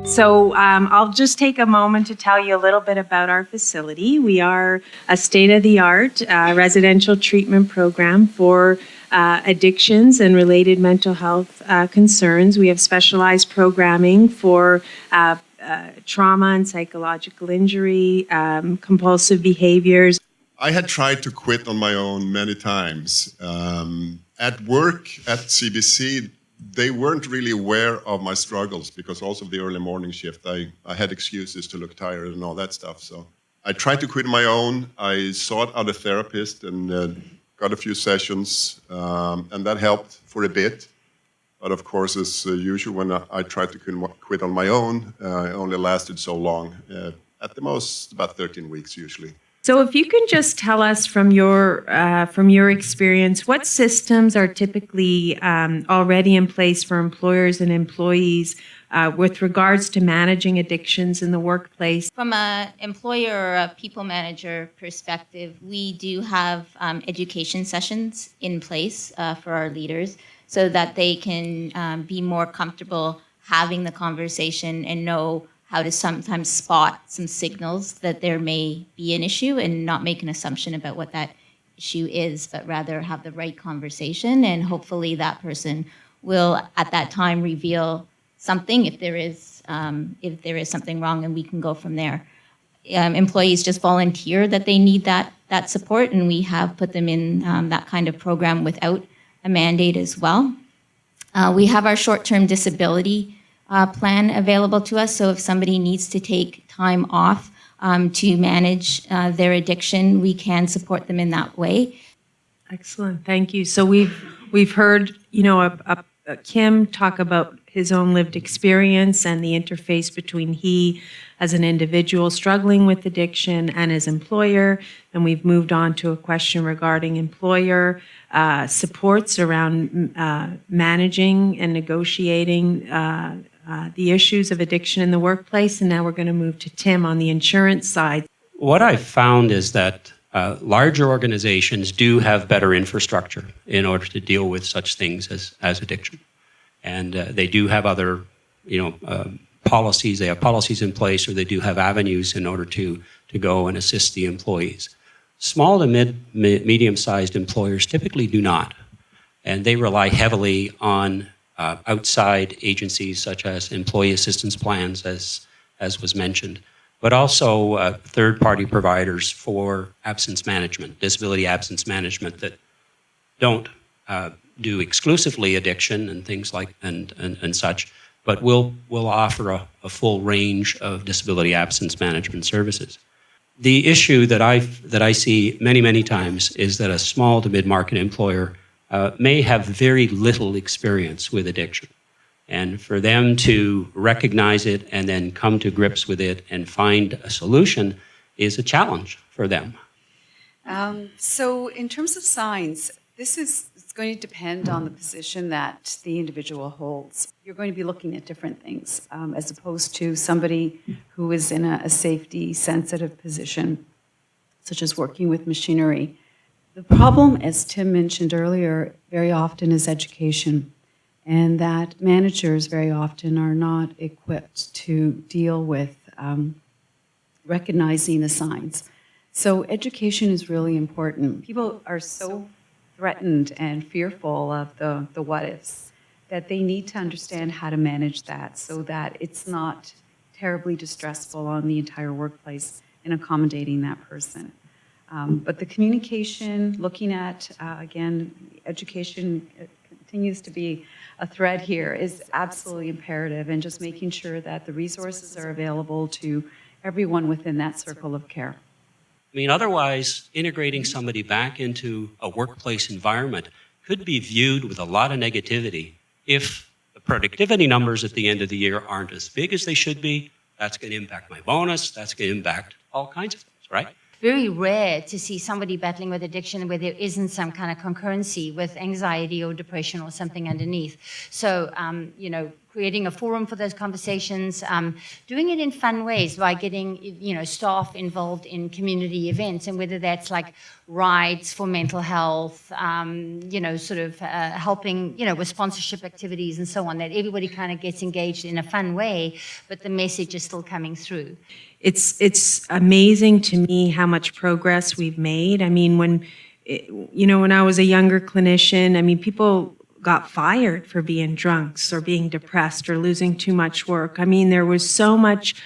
So I'll just take a moment to tell you a little bit about our facility. We are a state-of-the-art residential treatment program for addictions and related mental health concerns. We have specialized programming for trauma and psychological injury, compulsive behaviors. I had tried to quit on my own many times. At work at CBC, they weren't really aware of my struggles because also of the early morning shift, I had excuses to look tired and all that stuff. So I tried to quit on my own. I sought out a therapist and got a few sessions, and that helped for a bit. But of course, as usual, when I tried to quit on my own, it only lasted so long. At the most, about 13 weeks usually. So if you can just tell us from your experience, what systems are typically already in place for employers and employees with regards to managing addictions in the workplace? From an employer or a people manager perspective, we do have education sessions in place for our leaders so that they can be more comfortable having the conversation and know how to sometimes spot some signals that there may be an issue and not make an assumption about what that issue is, but rather have the right conversation, and hopefully that person will at that time reveal something if there is something wrong, and we can go from there. Employees just volunteer that they need that support, and we have put them in that kind of program without a mandate as well. We have our short-term disability plan available to us. So if somebody needs to take time off to manage their addiction, we can support them in that way. Excellent, thank you. So we've heard, Kim talk about his own lived experience and the interface between he as an individual struggling with addiction and his employer. And we've moved on to a question regarding employer supports around managing and negotiating the issues of addiction in the workplace, and now we're going to move to Tim on the insurance side. What I've found is that larger organizations do have better infrastructure in order to deal with such things as addiction. And they do have other, policies. They have policies in place, or they do have avenues in order to go and assist the employees. Small to medium-sized employers typically do not, and they rely heavily on outside agencies such as employee assistance plans, as was mentioned, but also third-party providers for absence management, disability absence management, that don't do exclusively addiction and things like and such, but will offer a full range of disability absence management services. The issue that I see many times is that a small to mid-market employer may have very little experience with addiction. And for them to recognize it and then come to grips with it and find a solution is a challenge for them. So in terms of signs, it's going to depend on the position that the individual holds. You're going to be looking at different things as opposed to somebody who is in a safety-sensitive position, such as working with machinery. The problem, as Tim mentioned earlier, very often is education, and that managers very often are not equipped to deal with recognizing the signs. So education is really important. People are so threatened and fearful of the what-ifs that they need to understand how to manage that so that it's not terribly distressful on the entire workplace in accommodating that person. But the communication, looking at, again, education continues to be a thread here, is absolutely imperative, and just making sure that the resources are available to everyone within that circle of care. I mean, otherwise, integrating somebody back into a workplace environment could be viewed with a lot of negativity. If the productivity numbers at the end of the year aren't as big as they should be, that's going to impact my bonus, that's going to impact all kinds of things, right? Very rare to see somebody battling with addiction where there isn't some kind of concurrency with anxiety or depression or something underneath. So, creating a forum for those conversations, doing it in fun ways by getting, staff involved in community events, and whether that's like rides for mental health, helping, with sponsorship activities and so on, that everybody kind of gets engaged in a fun way, but the message is still coming through. It's amazing to me how much progress we've made. I mean, when I was a younger clinician, I mean, people got fired for being drunks or being depressed or losing too much work. I mean, there was so much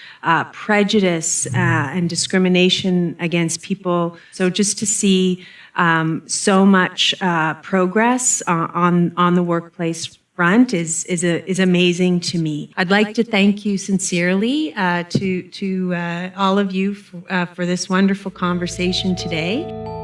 prejudice and discrimination against people. So just to see so much progress on the workplace front is amazing to me. I'd like to thank you sincerely to all of you for this wonderful conversation today.